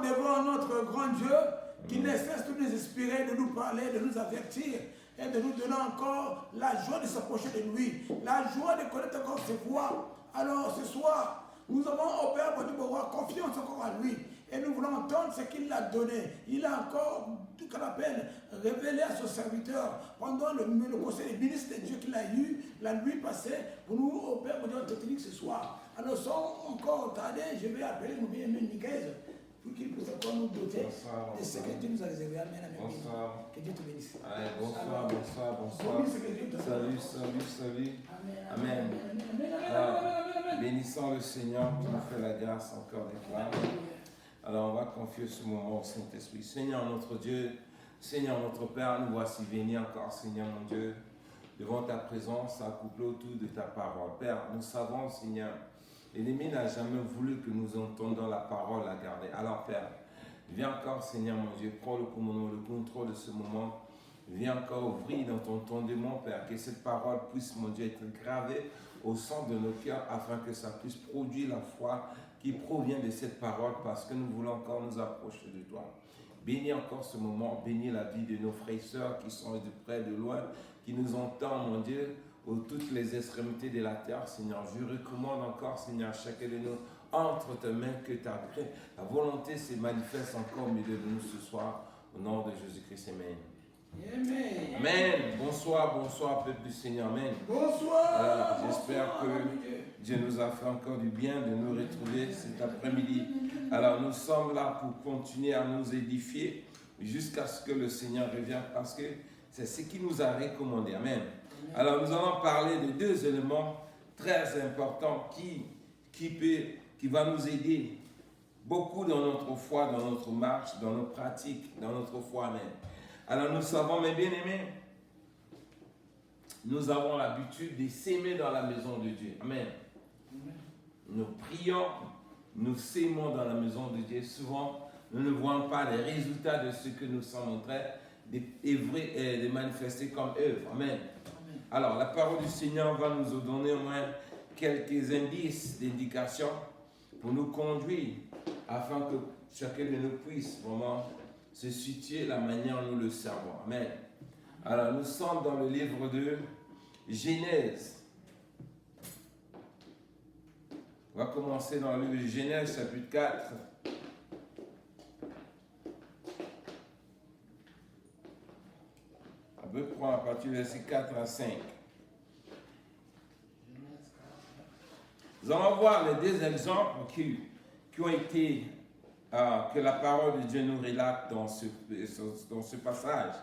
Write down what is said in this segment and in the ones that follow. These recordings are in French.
devant notre grand Dieu qui ne cesse de nous inspirer, de nous parler, de nous avertir et de nous donner encore la joie de s'approcher de lui, la joie de connaître encore ses voies. Alors ce soir, nous avons au Père avoir confiance encore en lui et nous voulons entendre ce qu'il a donné. Il a encore, tout qu'on appelle, révélé à son serviteur pendant le conseil des ministres de Dieu qu'il a eu la nuit passée pour nous, au Père, pour nous entretenir ce soir. Alors sans encore tarder, je vais appeler mon bien-aimé Nicaise pour qu'il puisse encore nous doter de ce que Dieu nous a réservé. Amen, amen. Bonsoir. Que Dieu te bénisse. Allez, bonsoir, bonsoir, bonsoir. Salut, salut, salut. Amen. Alors, bénissons le Seigneur qui nous fait la grâce encore d'être là. Alors, on va confier ce moment au Saint-Esprit. Seigneur notre Dieu, Seigneur notre Père, nous voici venus encore, Seigneur mon Dieu, devant ta présence, accouplés autour de ta parole. Père, nous savons, Seigneur, l'ennemi n'a jamais voulu que nous entendions la parole à garder. Alors, Père, viens encore, Seigneur mon Dieu, prends le commandement, le contrôle de ce moment. Viens encore ouvrir dans ton entendement, Père, que cette parole puisse, mon Dieu, être gravée au centre de nos cœurs afin que ça puisse produire la foi qui provient de cette parole parce que nous voulons encore nous approcher de toi. Bénis encore ce moment, bénis la vie de nos frères et sœurs qui sont de près, de loin, qui nous entendent, mon Dieu, aux toutes les extrémités de la terre, Seigneur. Je recommande encore, Seigneur, chacun de nous, entre tes mains, que ta volonté se manifeste encore au milieu de nous ce soir, au nom de Jésus-Christ. Amen. Amen. Amen. Bonsoir, bonsoir, peuple du Seigneur. Amen. Bonsoir. J'espère que Dieu nous a fait encore du bien de nous retrouver cet après-midi. Alors, nous sommes là pour continuer à nous édifier jusqu'à ce que le Seigneur revienne parce que c'est ce qu'il nous a recommandé. Amen. Alors, nous allons parler de deux éléments très importants qui va nous aider beaucoup dans notre foi, dans notre marche, dans nos pratiques, dans notre foi. Amen. Alors nous savons, mes bien-aimés, nous avons l'habitude de s'aimer dans la maison de Dieu. Amen. Nous prions, nous s'aimons dans la maison de Dieu. Souvent, nous ne voyons pas les résultats de ce que nous sommes en train de manifester comme œuvre. Amen. Alors, la parole du Seigneur va nous donner au moins quelques indices, d'indications pour nous conduire afin que chacun de nous puisse vraiment se situer la manière dont nous le servons. Amen. Alors, nous sommes dans le livre de Genèse. On va commencer dans le livre de Genèse, chapitre 4. À peu près à partir du verset 4 à 5. Nous allons voir les deux exemples qui ont été que la parole de Dieu nous relate dans ce passage.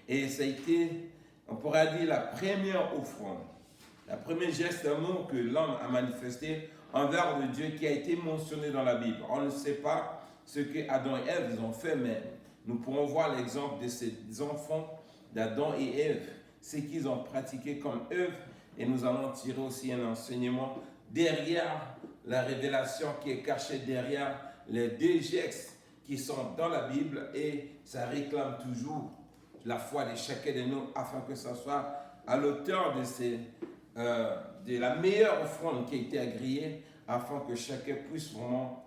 Et ça a été, on pourrait dire, la première offrande, la première geste d'amour que l'homme a manifesté envers le Dieu qui a été mentionné dans la Bible. On ne sait pas ce que Adam et Ève ont fait, mais nous pourrons voir l'exemple de ces enfants d'Adam et Ève, ce qu'ils ont pratiqué comme œuvre, et nous allons tirer aussi un enseignement derrière la révélation qui est cachée derrière les deux gestes qui sont dans la Bible, et ça réclame toujours la foi de chacun de nous afin que ce soit à l'auteur de la meilleure offrande qui a été agréée afin que chacun puisse vraiment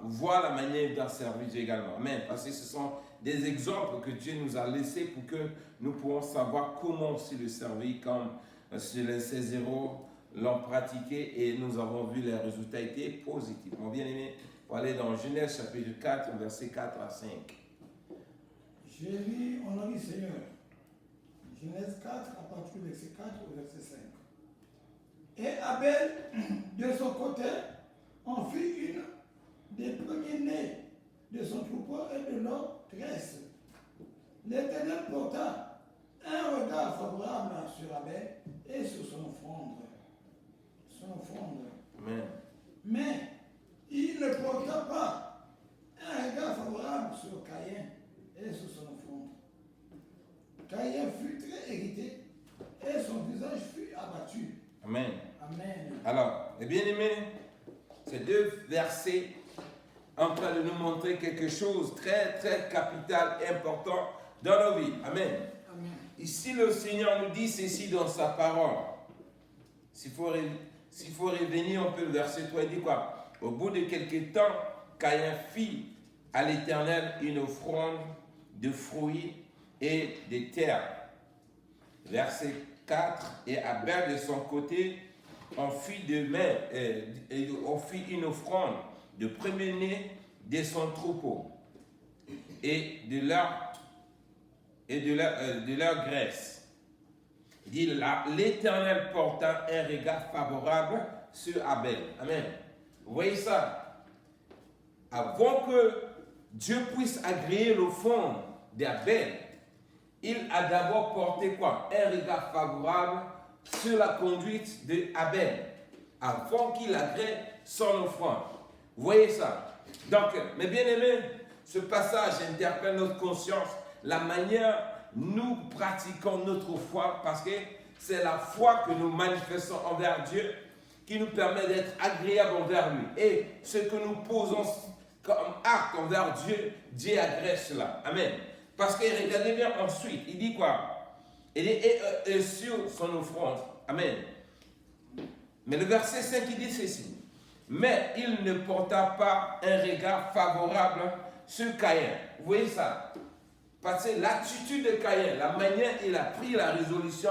voir la manière d'en servir Dieu également. Amen. Parce que ce sont des exemples que Dieu nous a laissés pour que nous puissions savoir comment aussi le servir comme ces héros l'ont pratiqué et nous avons vu les résultats étaient positifs. Mon bien-aimé, pour aller dans Genèse chapitre 4, versets 4 à 5. Je lis, on a dit Seigneur. Genèse 4, à partir du verset 4 au verset 5. Et Abel, de son côté, en fit une des premiers-nés de son troupeau et de leur tresse. L'Éternel porta un regard favorable sur Abel et sur son offrande. Amen. Mais il ne porta pas un regard favorable sur Caïn et sur son offrande. Caïn fut très irrité et son visage fut abattu. Amen. Amen. Alors, les bien-aimés, ces deux versets en train de nous montrer quelque chose de très, très capital, important dans nos vies. Amen. Amen. Ici, le Seigneur nous dit ceci dans sa parole. S'il faut revenir un peu le verset 3, il dit quoi? Au bout de quelques temps, Caïn fit à l'Éternel une offrande de fruits et de terres. Verset 4. Et Abel de son côté en fit de même, on fit une offrande de premier-né de son troupeau et de leur graisse. Il dit, l'Éternel porta un regard favorable sur Abel. Amen. Vous voyez ça? Avant que Dieu puisse agréer l'offrande d'Abel, il a d'abord porté quoi? Un regard favorable sur la conduite d'Abel, avant qu'il agrée son offrande. Vous voyez ça? Donc, mes bien-aimés, ce passage interpelle notre conscience, la manière nous pratiquons notre foi, parce que c'est la foi que nous manifestons envers Dieu qui nous permet d'être agréables envers lui. Et ce que nous posons comme acte envers Dieu, Dieu agrée cela. Amen. Parce que regardez bien ensuite, il dit quoi? Il est sur son offrande. Amen. Mais le verset 5, il dit ceci. Mais il ne porta pas un regard favorable sur Caïn. Vous voyez ça? Parce que l'attitude de Caïn, la manière il a pris la résolution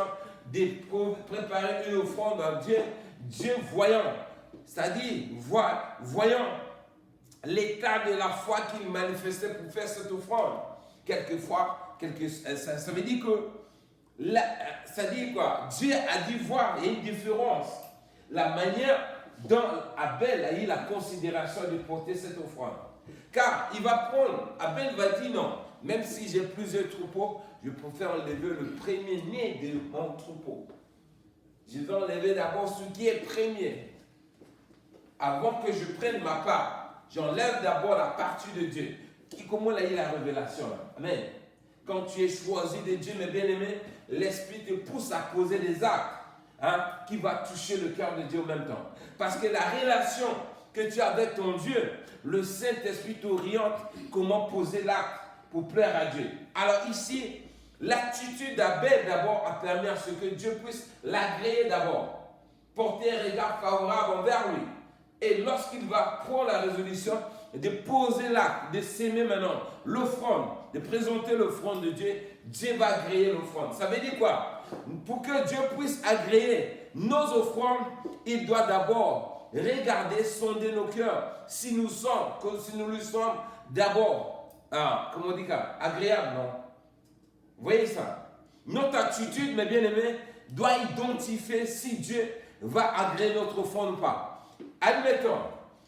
de préparer une offrande à Dieu, Dieu voyant, c'est-à-dire voyant l'état de la foi qu'il manifestait pour faire cette offrande. Quelquefois, ça veut dire que, ça dit quoi? Dieu a dû voir, il y a une différence. La manière dont Abel a eu la considération de porter cette offrande. Car il va prendre, Abel va dire non, même si j'ai plusieurs troupeaux, je préfère enlever le premier-né de mon troupeau. Je vais enlever d'abord ce qui est premier. Avant que je prenne ma part, j'enlève d'abord la partie de Dieu. Comment il a eu la révélation? Amen. Quand tu es choisi de Dieu, mes bien-aimés, l'Esprit te pousse à poser des actes qui vont toucher le cœur de Dieu en même temps. Parce que la relation que tu as avec ton Dieu, le Saint-Esprit t'oriente comment poser l'acte pour plaire à Dieu. Alors ici, l'attitude d'Abel d'abord a permis à ce que Dieu puisse l'agréer d'abord, porter un regard favorable envers lui. Et lorsqu'il va prendre la résolution de poser l'acte, de s'aimer maintenant, l'offrande, de présenter l'offrande de Dieu, Dieu va agréer l'offrande. Ça veut dire quoi? Pour que Dieu puisse agréer nos offrandes, il doit d'abord regarder, sonder nos cœurs. Si nous lui sommes d'abord, comment on dit ça, agréable, non? Vous voyez ça? Notre attitude, mes bien-aimés, doit identifier si Dieu va agréer notre offrande ou pas. Admettons,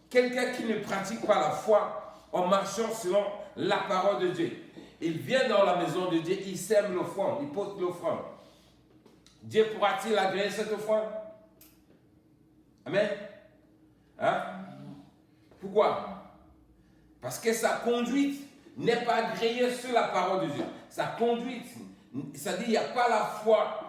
quelqu'un qui ne pratique pas la foi en marchant selon la parole de Dieu. Il vient dans la maison de Dieu, il sème l'offrande, il porte l'offrande. Dieu pourra-t-il agréer cette offrande? Amen. Pourquoi? Parce que sa conduite n'est pas agréée sur la parole de Dieu. Sa conduite, c'est-à-dire il n'y a pas la foi.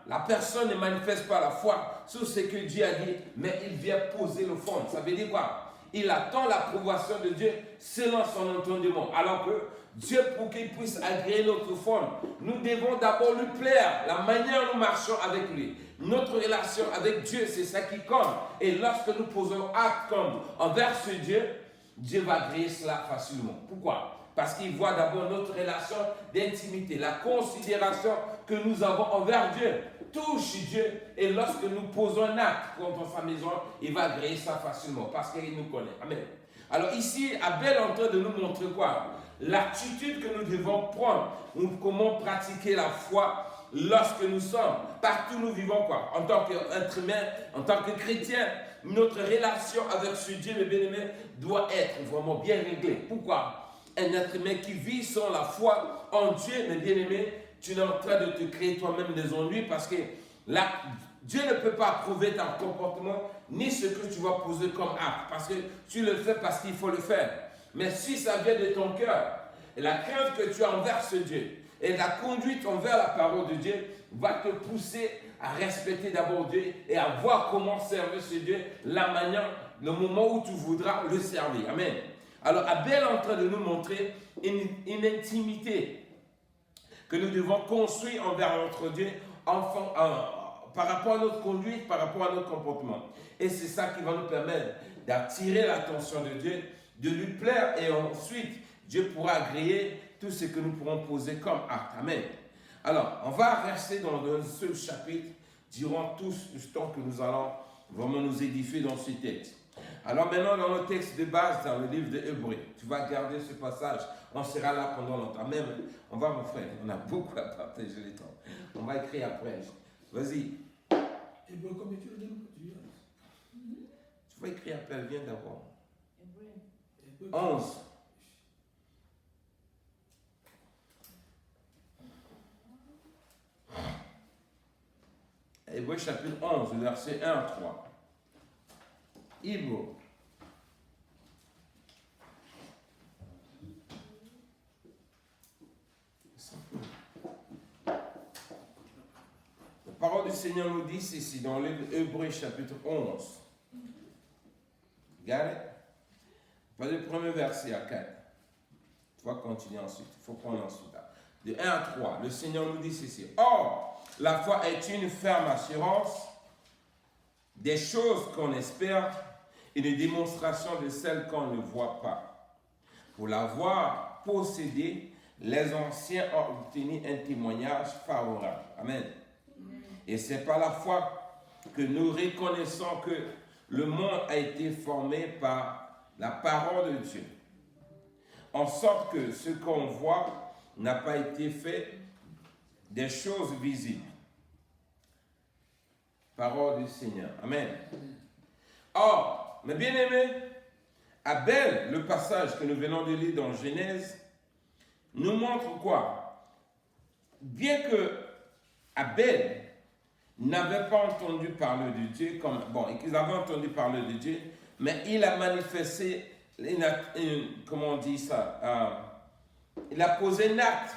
La personne ne manifeste pas la foi sur ce que Dieu a dit, mais il vient poser l'offrande. Ça veut dire quoi? Il attend l'approbation de Dieu selon son entendement. Alors que Dieu, pour qu'il puisse agréer notre offrande, nous devons d'abord lui plaire, la manière dont nous marchons avec lui. Notre relation avec Dieu, c'est ça qui compte. Et lorsque nous posons acte comme envers ce Dieu, Dieu va agréer cela facilement. Pourquoi? Parce qu'il voit d'abord notre relation d'intimité, la considération que nous avons envers Dieu touche Dieu, et lorsque nous posons un acte contre sa maison, il va agréer ça facilement parce qu'il nous connaît. Amen. Alors ici, Abel est en train de nous montrer quoi? L'attitude que nous devons prendre, comment pratiquer la foi lorsque nous sommes, partout nous vivons quoi? En tant qu'être humain, en tant que chrétien, notre relation avec ce Dieu, mes bien-aimés, doit être vraiment bien réglée. Pourquoi? Un être humain qui vit sans la foi en Dieu, mes bien-aimés, tu es en train de te créer toi-même des ennuis parce que là, Dieu ne peut pas approuver ton comportement ni ce que tu vas poser comme acte parce que tu le fais parce qu'il faut le faire. Mais si ça vient de ton cœur, et la crainte que tu as envers ce Dieu et la conduite envers la parole de Dieu va te pousser à respecter d'abord Dieu et à voir comment servir ce Dieu, la manière, le moment où tu voudras le servir. Amen. Alors Abel est en train de nous montrer une intimité que nous devons construire envers notre Dieu par rapport à notre conduite, par rapport à notre comportement. Et c'est ça qui va nous permettre d'attirer l'attention de Dieu, de lui plaire et ensuite Dieu pourra agréer tout ce que nous pourrons poser comme acte. Amen. Alors, on va rester dans un seul chapitre durant tout ce temps que nous allons vraiment nous édifier dans ce texte. Alors maintenant, dans le texte de base, dans le livre de Hébreux, tu vas garder ce passage. On sera là pendant longtemps. Même, on va, mon frère, on a beaucoup à partager les temps. On va écrire après. Vas-y. Hébreux, comme tu le dis, Tu vas écrire après, viens d'abord. Hébreux. 11. Hébreux chapitre 11, verset 1 à 3. Hébreux. La parole du Seigneur nous dit ici dans l'Hébreux chapitre 11. Regardez. Pas le premier verset à 4. Tu vas continuer ensuite. Il faut prendre ensuite. De 1 à 3. Le Seigneur nous dit ceci. Or, la foi est une ferme assurance des choses qu'on espère et une démonstration de celles qu'on ne voit pas. Pour l'avoir possédée, les anciens ont obtenu un témoignage favorable. Amen. Et c'est par la foi que nous reconnaissons que le monde a été formé par la parole de Dieu. En sorte que ce qu'on voit n'a pas été fait des choses visibles. Parole du Seigneur. Amen. Or, mes bien-aimés, Abel, le passage que nous venons de lire dans Genèse, nous montre quoi? Bien que Abel n'avait pas entendu parler de Dieu, ils avaient entendu parler de Dieu, mais il a manifesté, comment on dit ça, il a posé un acte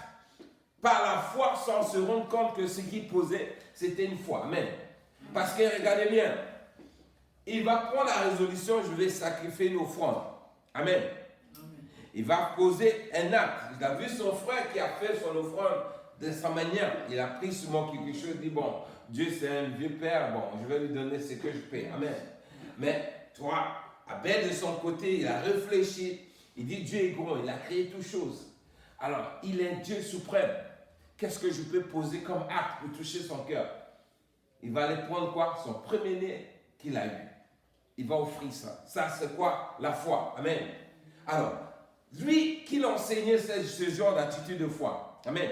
par la foi sans se rendre compte que ce qu'il posait, c'était une foi. Amen. Parce que regardez bien, il va prendre la résolution, je vais sacrifier une offrande. Amen. Il va poser un acte. Il a vu son frère qui a fait son offrande de sa manière. Il a pris seulement quelque chose, il dit bon, Dieu c'est un vieux père, bon, je vais lui donner ce que je paie. Amen. Mais toi, Abel de son côté, il a réfléchi. Il dit Dieu est grand, il a créé toutes choses. Alors, il est Dieu suprême. Qu'est-ce que je peux poser comme acte pour toucher son cœur? Il va aller prendre quoi? Son premier-né qu'il a eu. Il va offrir ça. Ça, c'est quoi? La foi. Amen. Alors, lui qui l'enseignait ce genre d'attitude de foi. Amen.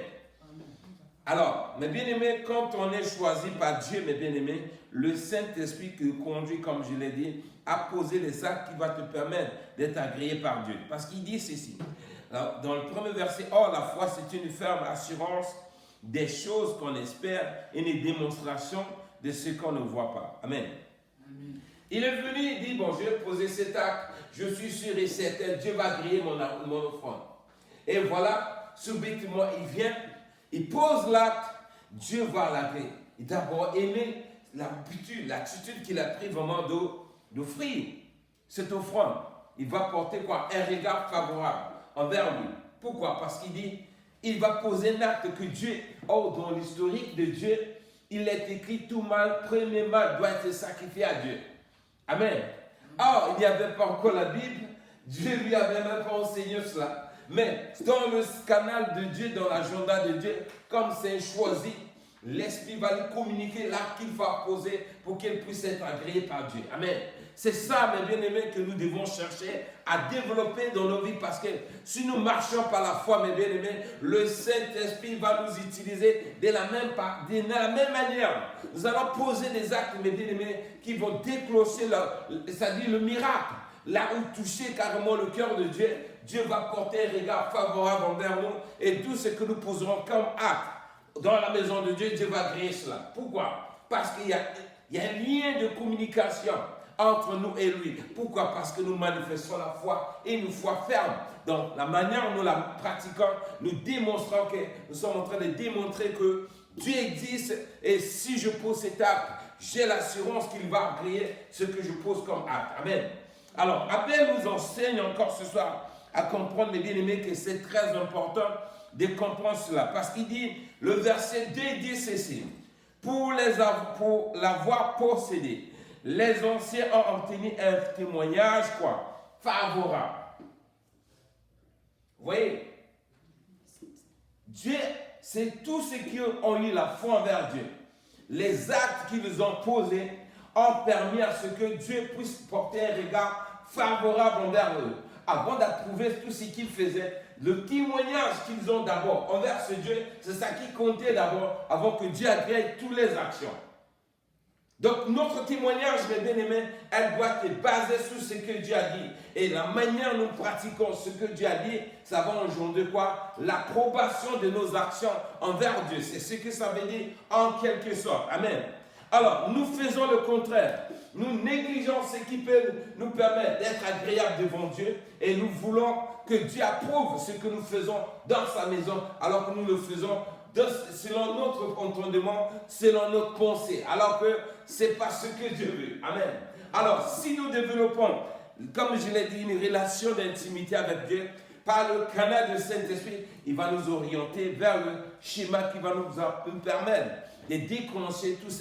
Alors, mes bien-aimés, quand on est choisi par Dieu, mes bien-aimés, le Saint-Esprit qui nous conduit, comme je l'ai dit, à poser les actes qui vont te permettre d'être agréé par Dieu. Parce qu'il dit ceci. Alors, dans le premier verset, or la foi c'est une ferme assurance des choses qu'on espère et une démonstration de ce qu'on ne voit pas. Amen. Amen. Il est venu, il dit, bon, je vais poser cet acte, je suis sûr et certain, Dieu va griller mon offrande. Et voilà, subitement, il vient, il pose l'acte, Dieu va l'agréer. Il a d'abord aimé l'attitude qu'il a pris vraiment d'offrir cette offrande. Il va porter quoi? Un regard favorable envers lui. Pourquoi? Parce qu'il dit, il va poser un acte que Dieu, dans l'historique de Dieu, il est écrit tout mal, premier mal doit être sacrifié à Dieu. Amen. Or, il n'y avait pas encore la Bible, Dieu lui avait même pas enseigné cela. Mais dans le canal de Dieu, dans l'agenda de Dieu, comme c'est choisi, l'Esprit va lui communiquer l'acte qu'il va poser pour qu'il puisse être agréé par Dieu. Amen. C'est ça, mes bien-aimés, que nous devons chercher à développer dans nos vies parce que si nous marchons par la foi, mes bien-aimés, le Saint-Esprit va nous utiliser de la même manière. Nous allons poser des actes, mes bien-aimés, qui vont déclencher, c'est-à-dire le miracle. Là où toucher carrément le cœur de Dieu, Dieu va porter un regard favorable envers nous et tout ce que nous poserons comme acte dans la maison de Dieu, Dieu va créer cela. Pourquoi? Parce qu'il y a un lien de communication entre nous et lui. Pourquoi? Parce que nous manifestons la foi et une foi ferme. Donc, la manière dont nous la pratiquons, nous démontrons que nous sommes en train de démontrer que Dieu existe et si je pose cet acte, j'ai l'assurance qu'il va agréer ce que je pose comme acte. Amen. Alors, Abel nous enseigne encore ce soir à comprendre, mes bien-aimés, que c'est très important de comprendre cela. Parce qu'il dit, le verset 2 dit ceci, pour l'avoir possédé, les anciens ont obtenu un témoignage, favorable. Vous voyez, Dieu, c'est tous ceux qui ont eu la foi envers Dieu. Les actes qu'ils ont posés ont permis à ce que Dieu puisse porter un regard favorable envers eux. Avant d'approuver tout ce qu'ils faisaient, le témoignage qu'ils ont d'abord envers ce Dieu, c'est ça qui comptait d'abord avant que Dieu agrée toutes les actions. Donc notre témoignage, mes bien-aimés, elle doit être basée sur ce que Dieu a dit. Et la manière dont nous pratiquons ce que Dieu a dit, ça va engendrer quoi? L'approbation de nos actions envers Dieu. C'est ce que ça veut dire en quelque sorte. Amen. Alors, nous faisons le contraire. Nous négligeons ce qui peut nous permettre d'être agréables devant Dieu et nous voulons que Dieu approuve ce que nous faisons dans sa maison alors que nous le faisons selon notre entendement, selon notre pensée, alors que ce n'est pas ce que Dieu veut. Amen. Alors, si nous développons, comme je l'ai dit, une relation d'intimité avec Dieu, par le canal du Saint-Esprit, il va nous orienter vers le schéma qui va nous permettre de déclencher tout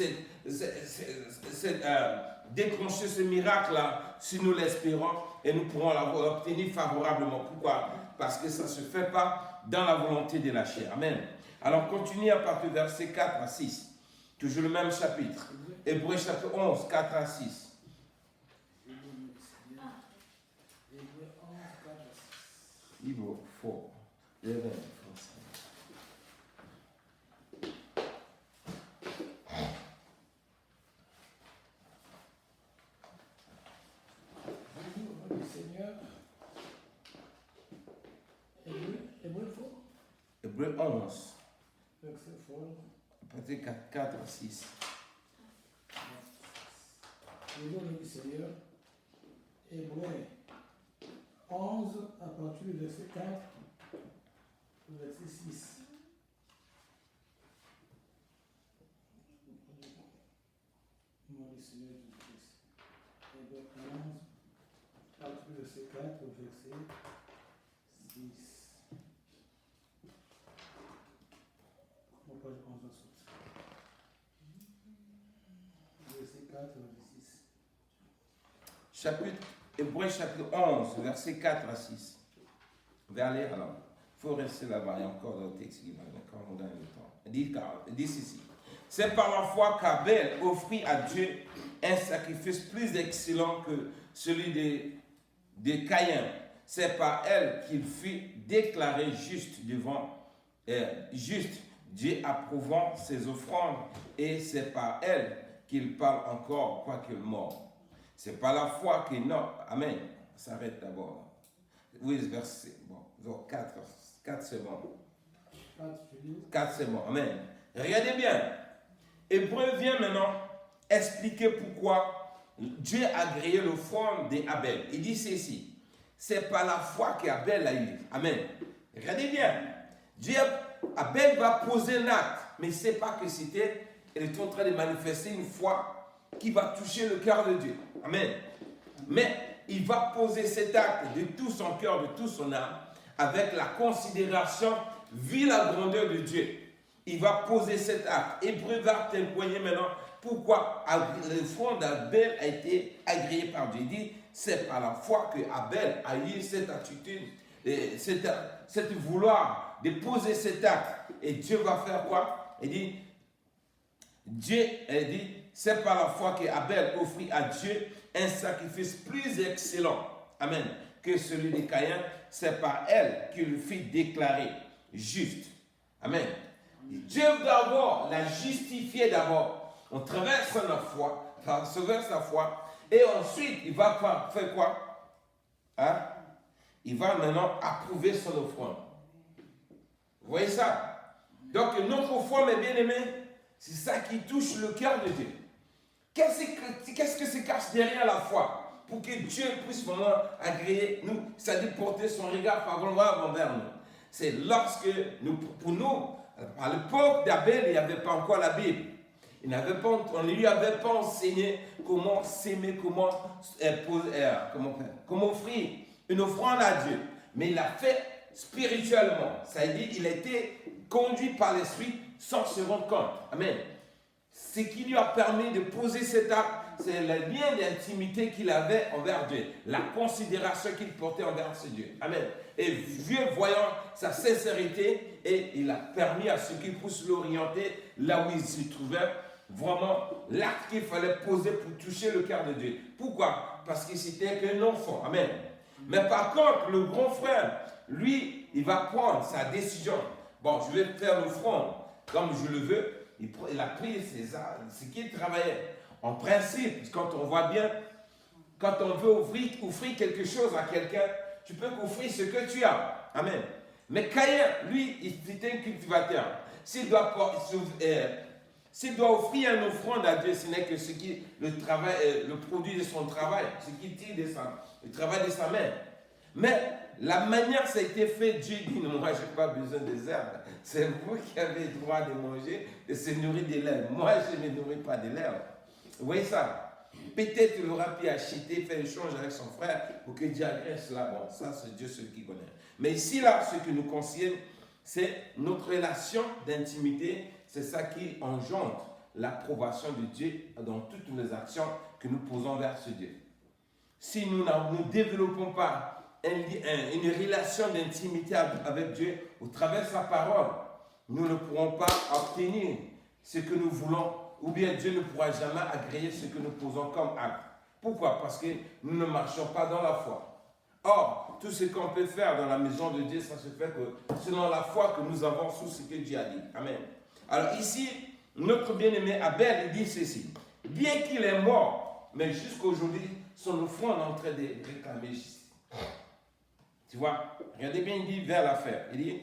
déclencher ce miracle-là, si nous l'espérons, et nous pourrons l'obtenir favorablement. Pourquoi? Parce que ça ne se fait pas dans la volonté de la chair. Amen. Alors, continuez à partir du verset 4 à 6. Toujours le même chapitre. Hébreux chapitre 11, 4 à 6. Hébreux 4, 11, Hébreux 11, verset 4 à 6. Le nom du Seigneur, Hébreux 11, à partir du verset 4 au verset 6. Le nom du Seigneur Jésus-Christ. Hébreux 11, à partir du verset 4 au verset 6. Page 11 ensuite. Verset 4 au verset 6. Hébreux chapitre 11, verset 4 à 6. Vous allez aller alors. Il faut rester là-bas. Il y a encore d'autres textes qui vont encore nous donner le temps. Il dit ceci. C'est par la foi qu'Abel offrit à Dieu un sacrifice plus excellent que celui de Caïn. C'est par elle qu'il fut déclaré juste devant Dieu approuvant ses offrandes, et c'est par elle qu'il parle encore, quoique mort. C'est par la foi que non. Amen. On s'arrête d'abord. Oui, verset. Bon, 4 c'est bon. 4 c'est bon. Amen. Regardez bien. Hébreu vient maintenant expliquer pourquoi Dieu a agréé l'offrande d'Abel. Il dit ceci. C'est par la foi qu'Abel a eu. Amen. Regardez bien. Abel va poser un acte, mais il ne sait pas que c'était, il est en train de manifester une foi qui va toucher le cœur de Dieu. Amen. Mais il va poser cet acte de tout son cœur, de toute son âme, avec la considération, vu la grandeur de Dieu. Il va poser cet acte. Hébreu va témoigner maintenant pourquoi l'offrande d'Abel a été agréée par Dieu. Il dit, c'est par la foi que Abel a eu cette attitude, cette vouloir de poser cet acte. Et Dieu va faire quoi? Il dit, c'est par la foi qu'Abel offrit à Dieu un sacrifice plus excellent, amen, que celui de Caïn. C'est par elle qu'il fut déclaré juste. Amen. Dieu d'abord l'a justifié d'abord. On traverse la foi, sa foi, et ensuite il va faire quoi? Hein? Il va maintenant approuver son offrande. Vous voyez ça? Donc notre foi, mes bien-aimés, c'est ça qui touche le cœur de Dieu. Qu'est-ce que se cache derrière la foi? Pour que Dieu puisse vraiment agréer nous, c'est-à-dire porter son regard favorable envers nous. C'est lorsque, pour nous, à l'époque d'Abel, il n'y avait pas encore la Bible. On ne lui avait pas enseigné comment s'aimer, comment offrir une offrande à Dieu. Mais il l'a fait spirituellement. Ça veut dire qu'il a été conduit par l'Esprit sans se rendre compte. Amen. Ce qui lui a permis de poser cet acte, c'est le lien d'intimité qu'il avait envers Dieu, la considération qu'il portait envers ce Dieu. Amen. Et Dieu, voyant sa sincérité, et il a permis à ceux qui puissent l'orienter là où il se trouvait, vraiment l'acte qu'il fallait poser pour toucher le cœur de Dieu. Pourquoi? Parce qu'il n'était qu'un enfant. Amen. Mais par contre, le grand frère, lui, il va prendre sa décision. Bon, je vais faire l'offrande comme je le veux. Il a pris ce qu'il travaillait. En principe, quand on voit bien, quand on veut offrir quelque chose à quelqu'un, tu peux offrir ce que tu as. Amen. Mais Caïn, lui, il était un cultivateur. S'il doit offrir une offrande à Dieu, ce n'est que le produit de son travail, ce qu'il tire le travail de sa main. Mais la manière ça a été fait, Dieu dit, non, moi je n'ai pas besoin des herbes. C'est vous qui avez le droit de manger, de se nourrir de l'herbe. Moi, je ne me nourris pas de l'herbe. Vous voyez ça? Peut-être il aura pu acheter, faire échange avec son frère pour que Dieu agresse cela. Bon, ça c'est Dieu seul qui connaît. Mais ici, là, ce qui nous concerne, c'est notre relation d'intimité. C'est ça qui engendre l'approbation de Dieu dans toutes nos actions que nous posons vers ce Dieu. Si nous ne développons pas une relation d'intimité avec Dieu au travers de sa parole, nous ne pourrons pas obtenir ce que nous voulons, ou bien Dieu ne pourra jamais agréer ce que nous posons comme acte. Pourquoi? Parce que nous ne marchons pas dans la foi. Or, tout ce qu'on peut faire dans la maison de Dieu, ça se fait que selon la foi que nous avons sous ce que Dieu a dit. Amen. Alors ici, notre bien-aimé Abel, il dit ceci. Bien qu'il est mort, mais jusqu'aujourd'hui, son offrande est en train de réclamer justice. Tu vois, regardez bien, il dit vers l'affaire. Il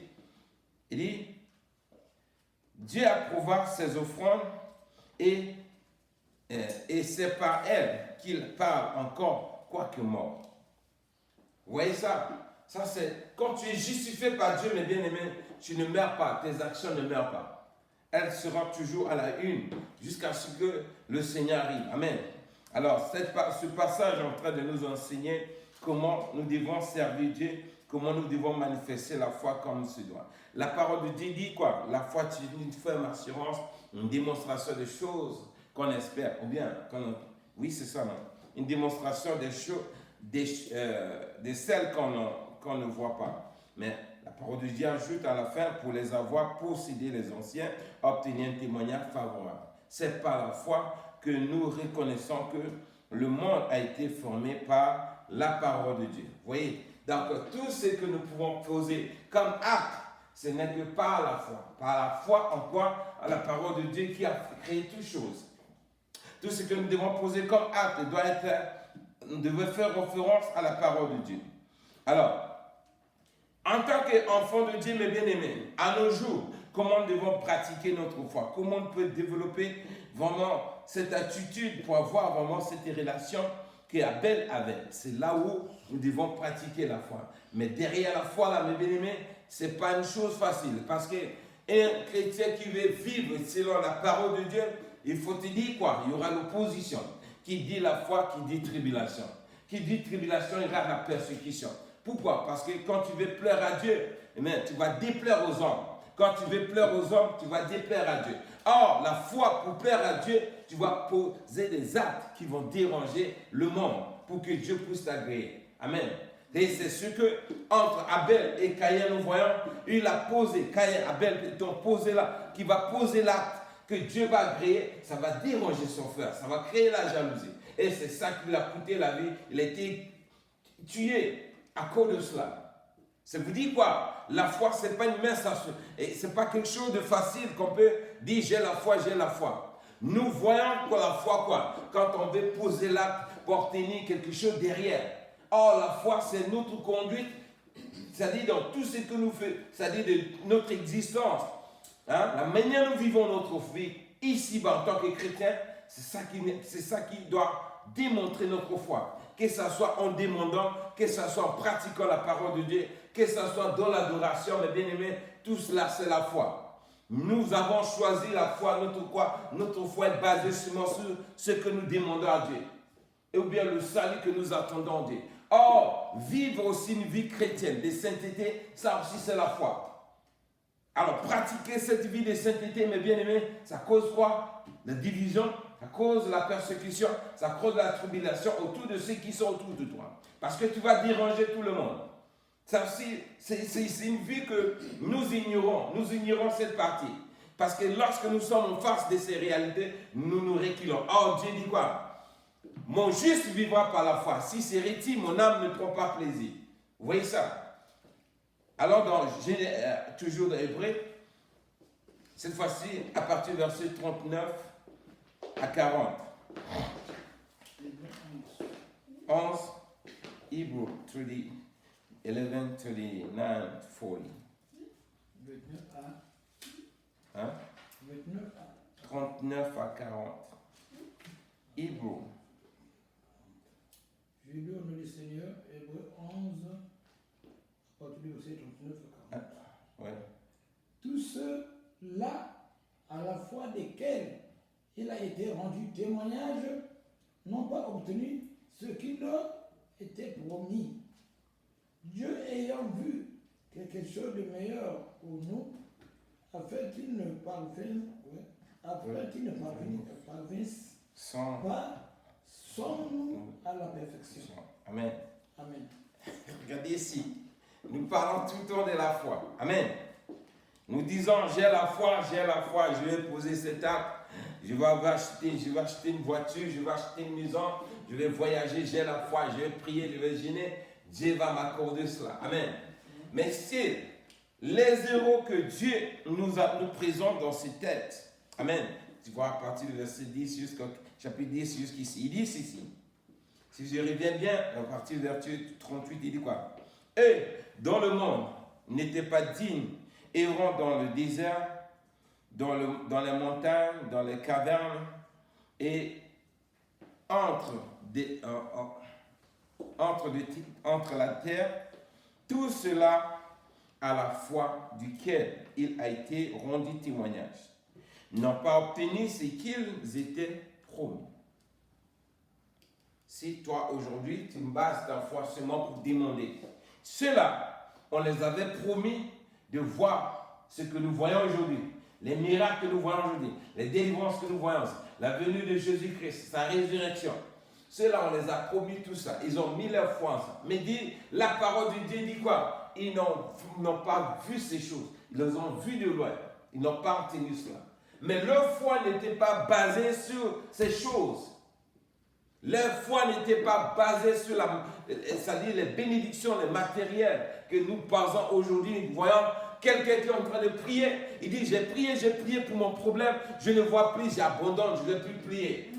dit, Dieu approuva ses offrandes et c'est par elle qu'il parle encore, quoique mort. Vous voyez ça? Ça c'est, quand tu es justifié par Dieu, mes bien-aimés, tu ne meurs pas, tes actions ne meurent pas. Elles seront toujours à la une, jusqu'à ce que le Seigneur arrive. Amen. Alors, ce passage est en train de nous enseigner comment nous devons servir Dieu, comment nous devons manifester la foi comme se doit. La parole de Dieu dit quoi? La foi est une ferme assurance, une démonstration des choses qu'on espère, ou bien, oui c'est ça, non? Une démonstration des choses, de celles qu'on ne voit pas. Mais la parole de Dieu ajoute à la fin, pour les avoir possédés les anciens, obtenir un témoignage favorable. C'est par la foi que nous reconnaissons que le monde a été formé par la parole de Dieu. Vous voyez? Donc, tout ce que nous pouvons poser comme acte, ce n'est que par la foi. Par la foi en quoi? À la parole de Dieu qui a créé toutes choses. Tout ce que nous devons poser comme acte nous devons faire référence à la parole de Dieu. Alors, en tant qu'enfant de Dieu, mes bien-aimés, à nos jours, comment nous devons pratiquer notre foi? Comment on peut développer vraiment cette attitude pour avoir vraiment cette relation qu'Abel avait? C'est là où nous devons pratiquer la foi. Mais derrière la foi, là, mes bien-aimés, ce n'est pas une chose facile. Parce qu'un chrétien qui veut vivre selon la parole de Dieu, il faut te dire quoi? Il y aura l'opposition. Qui dit la foi, qui dit tribulation. Qui dit tribulation, il y aura la persécution. Pourquoi? Parce que quand tu veux plaire à Dieu, eh bien, tu vas déplaire aux hommes. Quand tu veux plaire aux hommes, tu vas déplaire à Dieu. Or, la foi, pour plaire à Dieu, tu vas poser des actes qui vont déranger le monde pour que Dieu puisse t'agréer. Amen. Et c'est ce que, entre Abel et Caïn, nous voyons, il a posé, Caïn, Abel, donc posé là, qui va poser l'acte que Dieu va agréer, ça va déranger son frère, ça va créer la jalousie. Et c'est ça qui lui a coûté la vie. Il a été tué à cause de cela. Ça vous dit quoi? La foi, ce n'est pas une mince affaire. Et ce n'est pas quelque chose de facile qu'on peut dire j'ai la foi, j'ai la foi. Nous voyons quoi la foi, quoi? Quand on veut poser l'acte pour obtenir quelque chose derrière. Or, la foi, c'est notre conduite, c'est-à-dire dans tout ce que nous faisons, c'est-à-dire de notre existence. Hein? La manière dont nous vivons notre vie, ici-bas, en tant que chrétien, c'est ça qui doit démontrer notre foi. Que ce soit en demandant, que ce soit en pratiquant la parole de Dieu, que ce soit dans l'adoration, mes bien-aimés, tout cela, c'est la foi. Nous avons choisi la foi, notre foi est basée seulement sur ce que nous demandons à Dieu. Et ou bien le salut que nous attendons de Dieu. Or, vivre aussi une vie chrétienne de sainteté, ça aussi c'est la foi. Alors, pratiquer cette vie de sainteté, mes bien-aimés, ça cause quoi? La division, à cause de la persécution, à cause de la tribulation autour de ceux qui sont autour de toi. Parce que tu vas déranger tout le monde. Ça aussi, c'est une vie que nous ignorons cette partie. Parce que lorsque nous sommes en face de ces réalités, nous nous reculons. Or, Dieu dit quoi? Mon juste vivra par la foi. Si c'est réti, mon âme ne prend pas plaisir. Vous voyez ça? Alors, toujours dans Hébreu, cette fois-ci, à partir du verset 39 à 40. 11, Hebrew 30, 11, 39, 40. 29 à... Hein? 29 à... 39 à 40. Hébreu. Je lis au nom du Seigneur, Hébreu 11, à partir du verset 39 à 40. Ouais. Tous ceux-là, à la foi desquels il a été rendu témoignage, n'ont pas obtenu ce qui leur était promis. Dieu ayant vu quelque chose de meilleur pour nous, afin qu'ils ne parviennent, pas sans nous à la perfection. Amen. Amen. Regardez ici. Nous parlons tout le temps de la foi. Amen. Nous disons, j'ai la foi, je vais poser cet acte, je vais acheter une voiture, je vais acheter une maison, je vais voyager, j'ai la foi, je vais prier, je vais jeûner, Dieu va m'accorder cela. Amen. Mais c'est les héros que Dieu nous présente dans ses têtes. Amen. Tu vois, à partir du verset 10 jusqu'au chapitre 10 jusqu'ici. Il dit ici, si je reviens bien, à partir du verset 38, il dit quoi? Eux, dans le monde, n'étaient pas dignes, errant dans le désert, dans les montagnes, dans les cavernes, et entre la terre, tout cela à la foi duquel il a été rendu témoignage, n'ont pas obtenu ce qu'ils étaient promis. Si toi aujourd'hui tu me bases ta foi seulement pour demander, ceux-là, on les avait promis de voir ce que nous voyons aujourd'hui, les miracles que nous voyons aujourd'hui, les délivrances que nous voyons, la venue de Jésus-Christ, sa résurrection. Ceux-là, on les a promis tout ça. Ils ont mis leur foi en ça. Mais dit, la parole de Dieu dit quoi? Ils n'ont pas vu ces choses. Ils les ont vues de loin. Ils n'ont pas obtenu cela. Mais leur foi n'était pas basée sur ces choses. Leur foi n'était pas basée sur c'est-à-dire les bénédictions, les matériels que nous passons aujourd'hui. Nous voyons quelqu'un qui est en train de prier. Il dit, j'ai prié pour mon problème. Je ne vois plus, j'abandonne, je ne vais plus prier.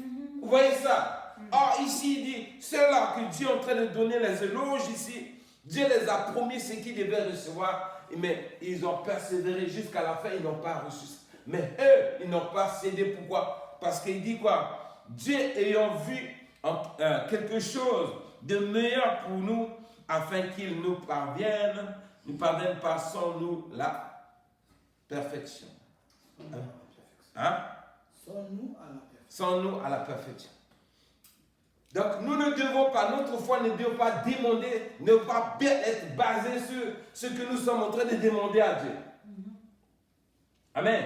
Vous voyez ça? Or, ici, il dit, ceux-là que Dieu est en train de donner les éloges ici, Dieu les a promis ce qu'ils devaient recevoir, mais ils ont persévéré jusqu'à la fin, ils n'ont pas reçu. Mais eux, ils n'ont pas cédé. Pourquoi? Parce qu'il dit quoi? Dieu ayant vu quelque chose de meilleur pour nous, afin qu'il nous parvienne pas sans nous la perfection. Hein? Sans nous à la perfection. Donc nous ne devons pas, notre foi ne doit pas demander, ne pas être basée sur ce que nous sommes en train de demander à Dieu. Amen.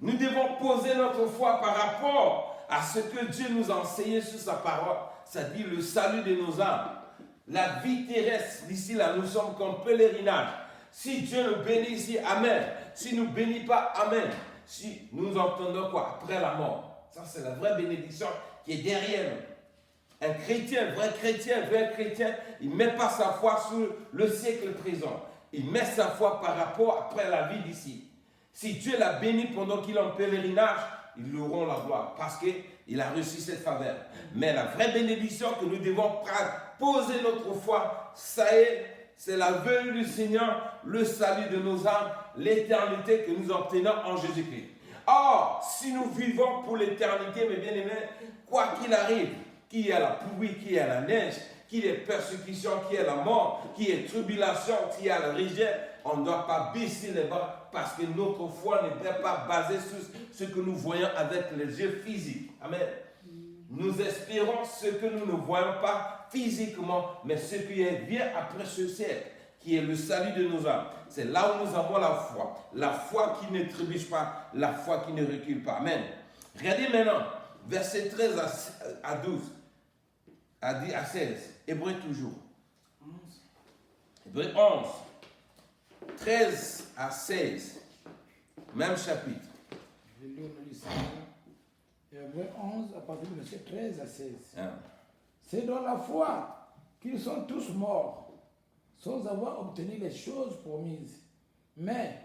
Nous devons poser notre foi par rapport à ce que Dieu nous a enseigné sur sa parole, c'est-à-dire le salut de nos âmes. La vie terrestre, d'ici là, nous sommes comme pèlerinage. Si Dieu nous bénit ici, amen. Si nous ne bénit pas, amen. Si nous entendons quoi? Après la mort. Ça, c'est la vraie bénédiction qui est derrière nous. Un chrétien, vrai chrétien, il ne met pas sa foi sur le siècle présent. Il met sa foi par rapport après la vie d'ici. Si Dieu l'a béni pendant qu'il est en pèlerinage, ils lui auront la gloire parce qu'il a reçu cette faveur. Mais la vraie bénédiction que nous devons poser notre foi, ça y est, c'est la venue du Seigneur, le salut de nos âmes, l'éternité que nous obtenons en Jésus-Christ. Or, si nous vivons pour l'éternité, mes bien-aimés, quoi qu'il arrive, qu'il y ait la pluie, qu'il y ait la neige, qu'il y ait persécution, qu'il y ait la mort, qu'il y ait tribulation, qu'il y ait le rejet, on ne doit pas baisser les bras parce que notre foi n'est pas basée sur ce que nous voyons avec les yeux physiques. Amen. Nous espérons ce que nous ne voyons pas physiquement, mais ce qui vient après ce siècle, qui est le salut de nos âmes. C'est là où nous avons la foi qui ne trébuche pas, la foi qui ne recule pas. Amen. Regardez maintenant, verset 13 à 12, à 16. Hébreu toujours. Hébreu 11, 13 à 16. Même chapitre. Je vais lire le lycée. Hébreu 11, à partir du verset 13 à 16. Hein. C'est dans la foi qu'ils sont tous morts, sans avoir obtenu les choses promises. Mais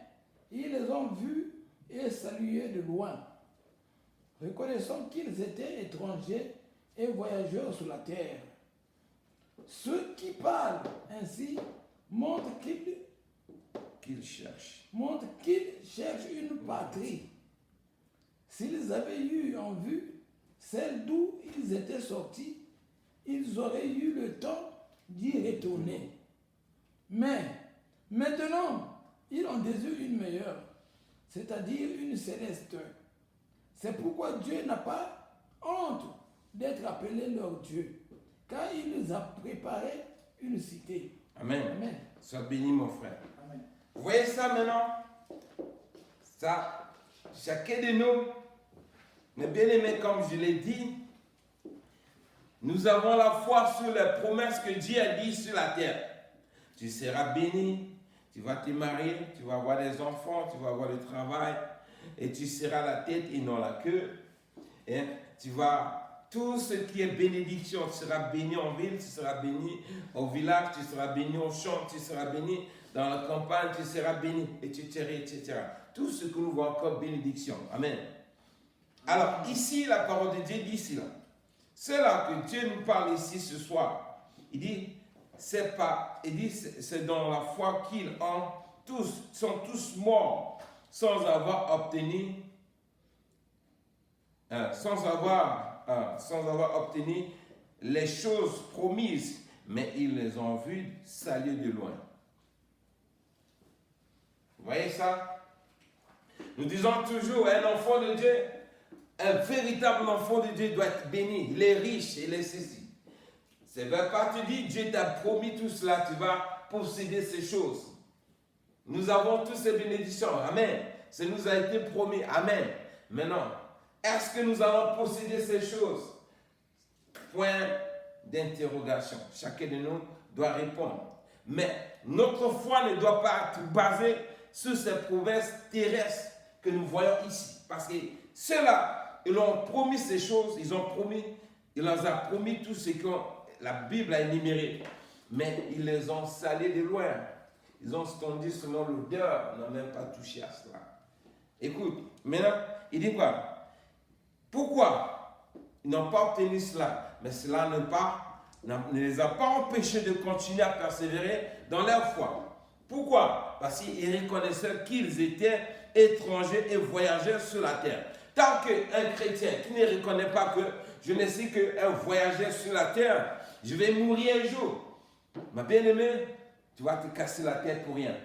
ils les ont vus et salués de loin, reconnaissant qu'ils étaient étrangers et voyageurs sur la terre. Ceux qui parlent ainsi montrent qu'ils cherchent une patrie. S'ils avaient eu en vue celle d'où ils étaient sortis, ils auraient eu le temps d'y retourner. Mais maintenant, ils en désirent une meilleure, c'est-à-dire une céleste. C'est pourquoi Dieu n'a pas honte d'être appelé leur Dieu, car il nous a préparé une cité. Amen. Amen. Sois béni, mon frère. Amen. Vous voyez ça maintenant? Ça, chacun de nous, mes bien-aimés, comme je l'ai dit, nous avons la foi sur les promesses que Dieu a dit sur la terre. Tu seras béni, tu vas te marier, tu vas avoir des enfants, tu vas avoir du travail, et tu seras la tête et non la queue. Et tu vas, tout ce qui est bénédiction, tu seras béni en ville, tu seras béni au village, tu seras béni au champ, tu seras béni dans la campagne, tu seras béni, etc., etc. Tout ce que nous voyons comme bénédiction. Amen. Alors, ici, la parole de Dieu dit cela. C'est là que Dieu nous parle ici ce soir. Il dit, c'est dans la foi qu'ils sont tous morts sans avoir obtenu les choses promises, mais ils les ont vues saluer de loin. Vous voyez ça? Nous disons toujours, un enfant de Dieu, un véritable enfant de Dieu doit être béni. Il est riche, il est ceci. C'est vrai, pas te dire, Dieu t'a promis tout cela, tu vas posséder ces choses. Nous avons tous ces bénédictions. Amen. Ça nous a été promis. Amen. Maintenant, est-ce que nous allons posséder ces choses? Point d'interrogation. Chacun de nous doit répondre. Mais notre foi ne doit pas être basée sur ces promesses terrestres que nous voyons ici. Parce que ceux-là, ils ont promis ces choses, ils leur ont promis tout ce que la Bible a énuméré. Mais ils les ont salés de loin. Ils ont stendu selon l'odeur, ils n'ont même pas touché à cela. Écoute, maintenant, il dit quoi? Pourquoi ils n'ont pas obtenu cela? Mais cela ne les a pas empêchés de continuer à persévérer dans leur foi. Pourquoi? Parce qu'ils reconnaissaient qu'ils étaient étrangers et voyageurs sur la terre. Tant qu'un chrétien qui ne reconnaît pas que je ne suis qu'un voyageur sur la terre, je vais mourir un jour. Ma bien-aimée, tu vas te casser la tête pour rien.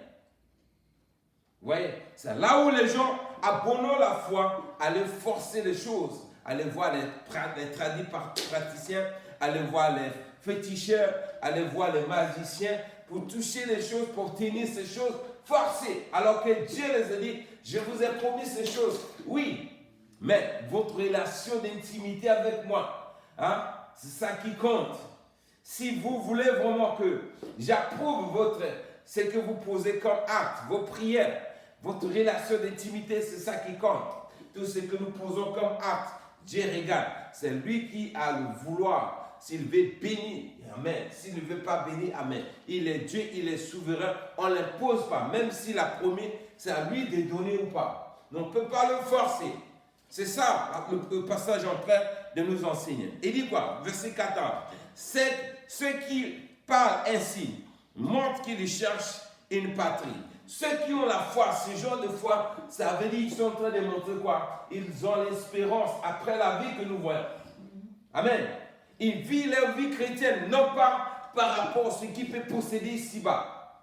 Vous voyez, c'est là où les gens abandonnent la foi, allaient forcer les choses, allaient voir les praticiens, allaient voir les féticheurs, allaient voir les magiciens pour toucher les choses, pour obtenir ces choses forcées. Alors que Dieu les a dit, je vous ai promis ces choses. Oui, mais votre relation d'intimité avec moi, hein, c'est ça qui compte. Si vous voulez vraiment que j'approuve ce que vous posez comme acte, vos prières, votre relation d'intimité, c'est ça qui compte. Tout ce que nous posons comme acte, Dieu regarde. C'est lui qui a le vouloir. S'il veut bénir, amen. S'il ne veut pas bénir, amen. Il est Dieu, il est souverain. On ne l'impose pas. Même s'il a promis, c'est à lui de donner ou pas. On ne peut pas le forcer. C'est ça le passage en train de nous enseigner. Il dit quoi? Verset 14. Ceux qui parlent ainsi montrent qu'ils cherchent une patrie. Ceux qui ont la foi, ce genre de foi, ça veut dire qu'ils sont en train de montrer quoi? Ils ont l'espérance après la vie que nous voyons. Amen. Ils vivent leur vie chrétienne, non pas par rapport à ce qu'ils peuvent posséder ici-bas.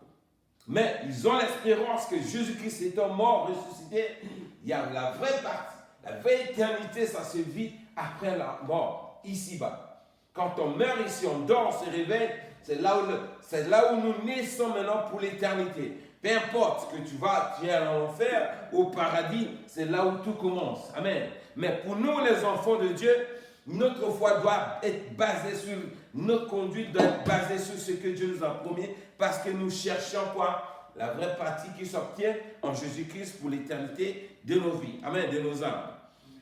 Mais ils ont l'espérance que Jésus-Christ étant mort, ressuscité, il y a la vraie partie. La vraie éternité, ça se vit après la mort, ici-bas. Quand on meurt ici, on dort, on se réveille, c'est là où nous naissons maintenant pour l'éternité. Peu importe que tu es à l'enfer ou au paradis, c'est là où tout commence. Amen. Mais pour nous, les enfants de Dieu, notre foi doit être basée sur, notre conduite doit être basée sur ce que Dieu nous a promis, parce que nous cherchons quoi? La vraie partie qui s'obtient en Jésus-Christ pour l'éternité de nos vies. Amen, de nos âmes.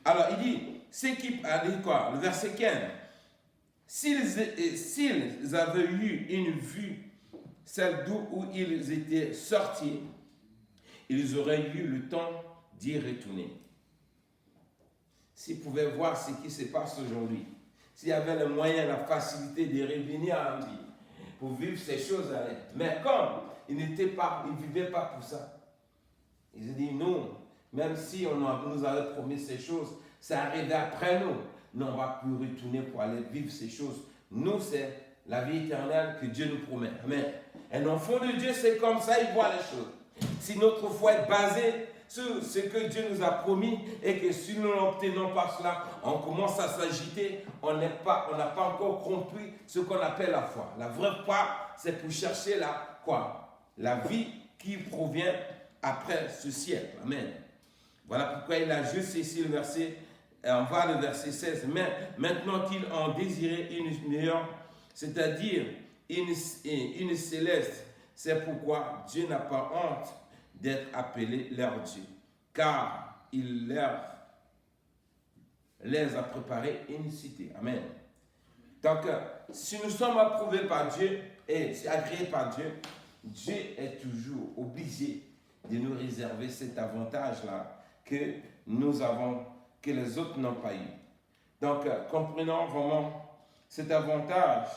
Alors, il dit, c'est qui a dit quoi? Le verset 15. S'ils avaient eu une vue, celle d'où ils étaient sortis, ils auraient eu le temps d'y retourner. S'ils pouvaient voir ce qui se passe aujourd'hui, s'il y avait le moyen, la facilité de revenir en vie pour vivre ces choses-là. Mais comme ils ne vivaient pas pour ça, ils ont dit non, même si on nous avait promis ces choses, ça arrivait après nous. Non, on ne va plus retourner pour aller vivre ces choses. Nous, c'est la vie éternelle que Dieu nous promet. Amen. Un enfant de Dieu, c'est comme ça, il voit les choses. Si notre foi est basée sur ce que Dieu nous a promis et que si nous n'obtenons pas cela, on commence à s'agiter, on n'a pas encore compris ce qu'on appelle la foi. La vraie foi, c'est pour chercher la vie qui provient après ce siècle. Amen. Voilà pourquoi il a juste ici le verset, on va le verset 16. Mais maintenant qu'ils ont désiré une meilleure, c'est-à-dire une céleste, c'est pourquoi Dieu n'a pas honte d'être appelé leur Dieu, car il les a préparé une cité. Amen. Donc, si nous sommes approuvés par Dieu et agréés par Dieu, Dieu est toujours obligé de nous réserver cet avantage-là que nous avons, que les autres n'ont pas eu. Donc, comprenons vraiment cet avantage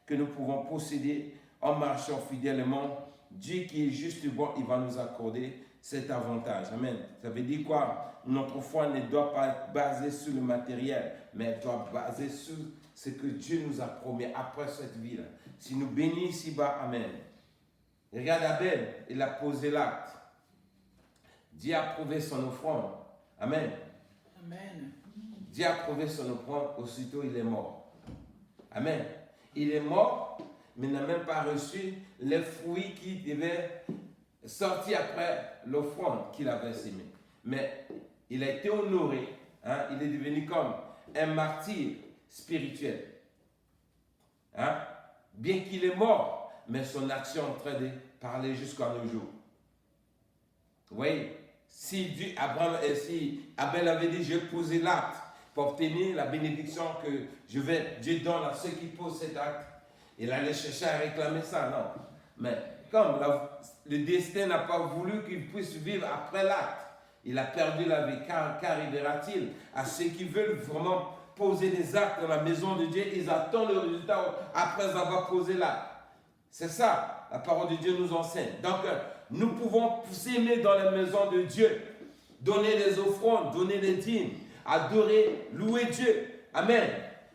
que nous pouvons posséder en marchant fidèlement. Dieu qui est juste bon, il va nous accorder cet avantage. Amen. Ça veut dire quoi? Notre foi ne doit pas être basée sur le matériel, mais elle doit être basée sur ce que Dieu nous a promis après cette vie-là. Si nous bénissons ici-bas, amen. Regarde Abel, il a posé l'acte. Dieu a approuvé son offrande. Amen. Amen. Dieu a approuvé son offrande, aussitôt il est mort. Amen. Il est mort, mais n'a même pas reçu les fruits qui devaient sortir après l'offrande qu'il avait sémée. Mais il a été honoré, hein? Il est devenu comme un martyr spirituel. Hein? Bien qu'il est mort, mais son action est en train de parler jusqu'à nos jours. Vous voyez, si Abel avait dit, je vais poser l'acte pour obtenir la bénédiction que Dieu donne à ceux qui posent cet acte, il allait chercher à réclamer ça, non. Mais comme le destin n'a pas voulu qu'il puisse vivre après l'acte, il a perdu la vie. Qu'arrivera-t-il à ceux qui veulent vraiment poser des actes dans la maison de Dieu? Ils attendent le résultat après avoir posé l'acte. C'est ça, la parole de Dieu nous enseigne. Donc, nous pouvons s'aimer dans la maison de Dieu, donner des offrandes, donner des dîmes, adorer, louer Dieu. Amen.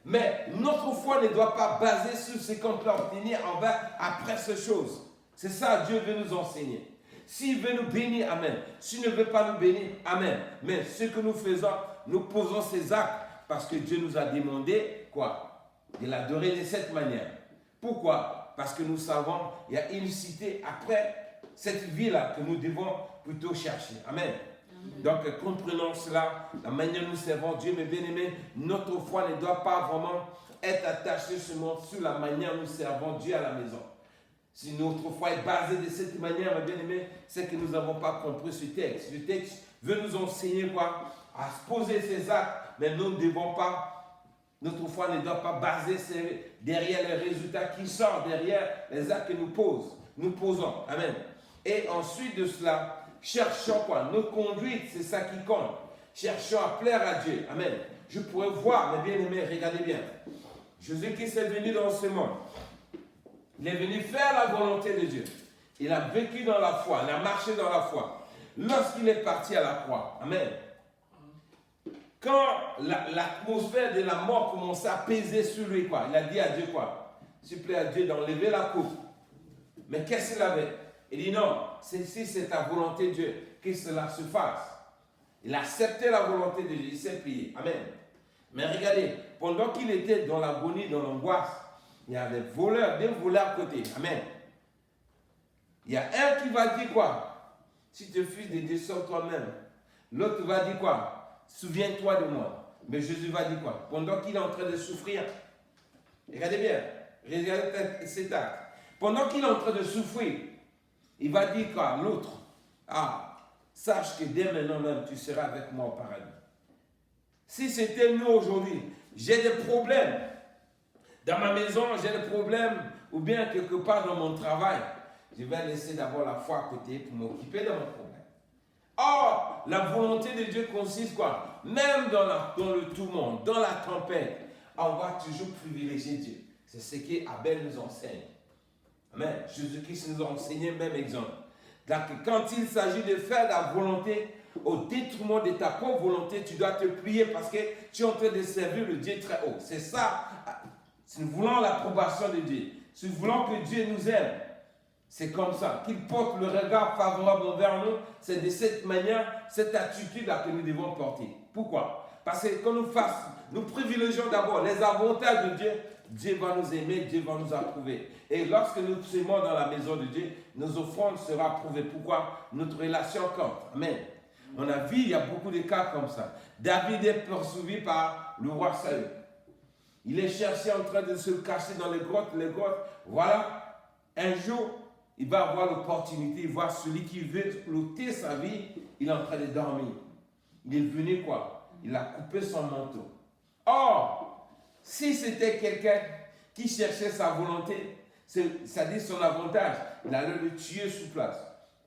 Mais notre foi ne doit pas baser sur ce qu'on peut obtenir après ces choses. C'est ça, Dieu veut nous enseigner. S'il veut nous bénir, amen. S'il ne veut pas nous bénir, amen. Mais ce que nous faisons, nous posons ces actes parce que Dieu nous a demandé, quoi? De l'adorer de cette manière. Pourquoi? Parce que nous savons qu'il y a une cité après cette vie-là que nous devons plutôt chercher. Amen. Donc, comprenons cela, la manière dont nous servons Dieu, mes bien-aimés, notre foi ne doit pas vraiment être attachée seulement sur la manière dont nous servons Dieu à la maison. Si notre foi est basée de cette manière, mes bien-aimés, c'est que nous n'avons pas compris ce texte. Ce texte veut nous enseigner quoi? À se poser ces actes, mais nous ne devons pas, notre foi ne doit pas baser derrière les résultats qui sortent, derrière les actes que nous posons. Amen. Et ensuite de cela, cherchons quoi? Nos conduites, c'est ça qui compte. Cherchons à plaire à Dieu. Amen. Je pourrais voir, mes bien-aimés, regardez bien. Jésus-Christ est venu dans ce monde. Il est venu faire la volonté de Dieu. Il a vécu dans la foi, il a marché dans la foi. Lorsqu'il est parti à la croix, amen. Quand l'atmosphère de la mort commençait à peser sur lui, quoi, il a dit à Dieu quoi? S'il plaît à Dieu d'enlever la coupe. Mais qu'est-ce qu'il avait? Il dit non, si c'est ta volonté Dieu, que cela se fasse. Il a accepté la volonté de Dieu, il s'est plié. Amen. Mais regardez, pendant qu'il était dans l'agonie, dans l'angoisse, il y a des voleurs, deux voleurs à côté. Amen. Il y a un qui va dire quoi? Si tu fuis de Dieu, sors toi-même. L'autre va dire quoi? souviens-toi de moi. Mais Jésus va dire quoi? Pendant qu'il est en train de souffrir, regardez bien, regardez cet acte. Pendant qu'il est en train de souffrir, il va dire quoi? L'autre, sache que dès maintenant même, tu seras avec moi au paradis. Si c'était nous aujourd'hui, j'ai des problèmes dans ma maison, j'ai des problèmes, ou bien quelque part dans mon travail, je vais laisser d'abord la foi à côté pour m'occuper de mon problème. Or, la volonté de Dieu consiste quoi? Même dans le tourment, dans la tempête, on va toujours privilégier Dieu. C'est ce qu'Abel nous enseigne. Amen. Jésus-Christ nous a enseigné le même exemple. Donc, quand il s'agit de faire la volonté, au détriment de ta propre volonté, tu dois te plier parce que tu es en train de servir le Dieu très haut. C'est ça. Si nous voulons l'approbation de Dieu, si nous voulons que Dieu nous aime, c'est comme ça. Qu'il porte le regard favorable envers nous, c'est de cette manière, cette attitude-là que nous devons porter. Pourquoi? Parce que quand nous privilégions d'abord les avantages de Dieu, Dieu va nous aimer, Dieu va nous approuver. Et lorsque nous sommes dans la maison de Dieu, nos offrandes seront approuvées. Pourquoi? Notre relation compte. Amen. On a vu, il y a beaucoup de cas comme ça. David est poursuivi par le roi Saül. Il est cherché en train de se cacher dans les grottes. Voilà, un jour, il va avoir l'opportunité, il voit celui qui veut ôter sa vie, il est en train de dormir. Il est venu quoi? Il a coupé son manteau. Or, si c'était quelqu'un qui cherchait sa volonté, c'est-à-dire son avantage, il allait le tuer sur place.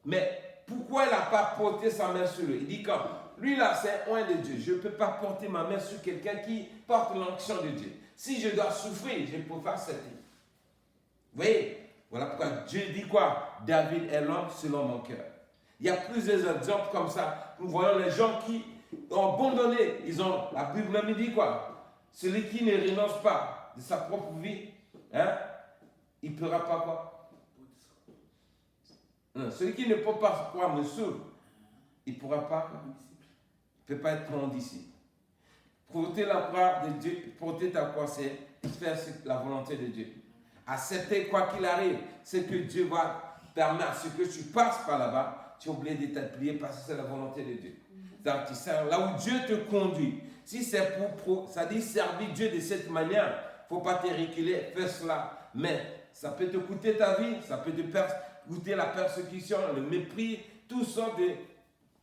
Mais pourquoi il n'a pas porté sa main sur lui? Il dit quand lui là, c'est un de Dieu. Je ne peux pas porter ma main sur quelqu'un qui porte l'onction de Dieu. Si je dois souffrir, je peux faire cette. Vous voyez? Voilà pourquoi Dieu dit quoi? David est l'homme selon mon cœur. Il y a plusieurs exemples comme ça. Nous voyons les gens qui ont abandonné. La Bible même dit quoi? Celui qui ne renonce pas de sa propre vie, il ne pourra pas quoi? Non, celui qui ne peut pas quoi me suivre, il ne pourra pas. Il ne peut pas être mon disciple. Porter la croix de Dieu, porter ta croix, c'est faire la volonté de Dieu. Accepter quoi qu'il arrive, c'est que Dieu va permettre à ce que tu passes par là-bas, tu es obligé de t'applier parce que c'est la volonté de Dieu. Donc, là où Dieu te conduit, si c'est ça dit servir Dieu de cette manière, il ne faut pas te reculer, fais cela. Mais ça peut te coûter ta vie, ça peut te coûter la persécution, le mépris, toutes sortes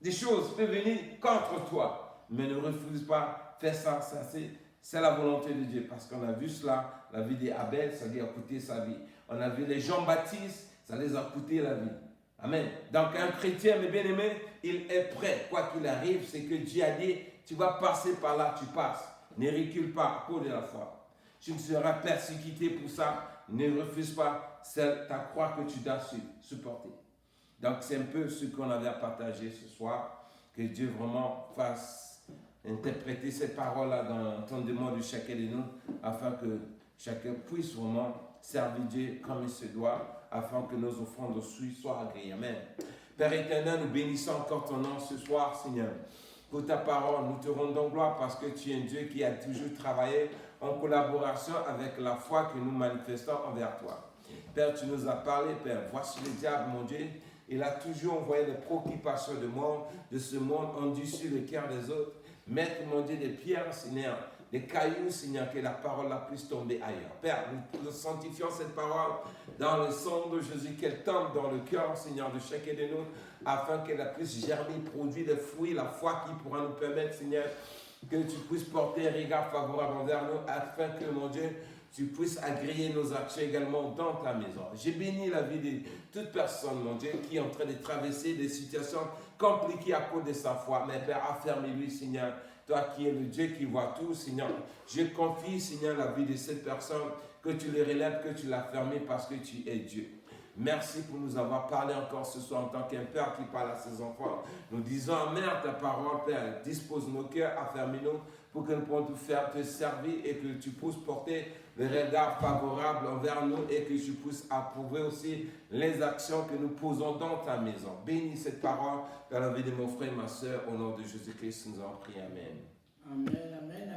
de choses peuvent venir contre toi. Mais ne refuse pas, fais ça, c'est la volonté de Dieu. Parce qu'on a vu cela, la vie d'Abel, ça lui a coûté sa vie. On a vu les Jean-Baptiste, ça les a coûté la vie. Amen. Donc un chrétien, mes bien-aimés, il est prêt. Quoi qu'il arrive, c'est que Dieu a dit, tu vas passer par là, tu passes. Ne recule pas à cause de la foi. Tu ne seras persécuté pour ça. Ne refuse pas ta croix que tu dois supporter. Donc c'est un peu ce qu'on avait à partager ce soir. Que Dieu vraiment fasse interpréter ces paroles-là dans l'entendement de chacun de nous, afin que chacun puisse vraiment servir Dieu comme il se doit, afin que nos offrandes soient agréées. Amen. Père éternel, nous bénissons encore ton nom ce soir, Seigneur. Pour ta parole, nous te rendons gloire parce que tu es un Dieu qui a toujours travaillé en collaboration avec la foi que nous manifestons envers toi. Père, tu nous as parlé, Père. Voici le diable, mon Dieu. Il a toujours envoyé des préoccupations de ce monde endurci le cœur des autres. Mettre, mon Dieu, des pierres, Seigneur, des cailloux, Seigneur, que la parole la puisse tomber ailleurs. Père, nous sanctifions cette parole dans le sang de Jésus, qu'elle tombe dans le cœur, Seigneur, de chacun de nous, afin qu'elle puisse germer, produire des fruits, la foi qui pourra nous permettre, Seigneur, que tu puisses porter un regard favorable envers nous, afin que, mon Dieu, tu puisses agréer nos actions également dans ta maison. J'ai béni la vie de toute personne, mon Dieu, qui est en train de traverser des situations compliquées à cause de sa foi. Mais Père, affermis-lui, Seigneur, toi qui es le Dieu qui voit tout, Seigneur. Je confie, Seigneur, la vie de cette personne, que tu les relèves, que tu l'affermis parce que tu es Dieu. Merci pour nous avoir parlé encore ce soir en tant qu'un père qui parle à ses enfants. Nous disons amen à ta parole, Père. Dispose nos cœurs, affermis-nous pour que nous puissions te servir et que tu puisses porter le regard favorable envers nous et que tu puisses approuver aussi les actions que nous posons dans ta maison. Bénis cette parole dans la vie de mon frère et ma soeur. Au nom de Jésus-Christ, nous en prions. Amen. Amen, amen, amen.